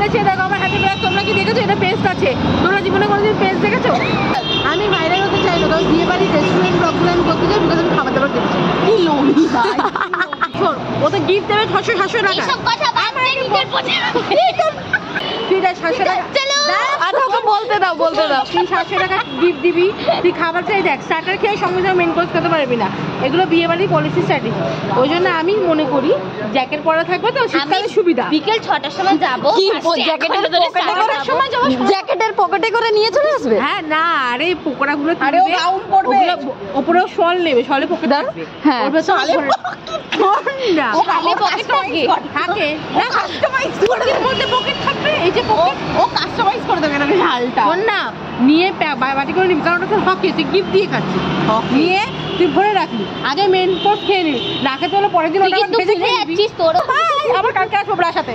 বলেছে দেখো আমার হাতে ব্যাগ, তোমরা কি দেখেছো এটা পেস্ট আছে? তোমরা জীবনে কোনোদিন পেস্ট দেখেছো? আমি ভাইরাল হতে চাই না, কারণ বিয়ে বাড়ি রেস্টুরেন্ট ব্লগগুলো আমি করতে চাই, বিকজ আমি খাবার দাবার খেতে চাই। কি লোভী ভাই। শোন, ও তো গিফট দেবে 600-700 টাকা। এইসব কথা বাদ দে, নিজের পথে ঠিক আছে 700 টাকা আচ্ছা ওকে বলতে দাও তুই 700 টাকা গিফট দিবি, তুই খাবার চাই দেখ স্টার্টার খেয়ে সঙ্গে সঙ্গে মেন কোর্স খেতে পারবি না, এগুলো বিয়ে বাড়ির পলিসি স্ট্র্যাটেজি। ওই জন্য আমি মনে করি জ্যাকেট পরা থাকবে তো শীতকালে সুবিধা। বিকেল 6টার সময় যাবো, জ্যাকেটের পকেটে করে নিয়ে চলে আসবে। হ্যাঁ না, আরে পকোড়াগুলো আরে ও গাউন পরবে, ওপরেও শল নেবে, শলে পকেট থাকবে। হ্যাঁ ওর ভেতর না ও খালি পকেট থাকে না, কাস্টমাইজ করে দেবে, মধ্যে পকেট থাকবে, এই যে পকেট ও কাস্টমাইজ করে দেবে না হালটা। শোন না, নিয়ে বাটি করে নিবি, কারণ ওটা তো হকি, তুই গিফট দিয়ে খাচ্ছিস, নিয়ে তুই ভরে রাখলি, আগে মেন কোর্স খেয়ে নিবি, না খেতে হলে পরের দিন ওটা ভেজে খেয়ে নিবি। তোর আবার কালকে আসবো সাথে।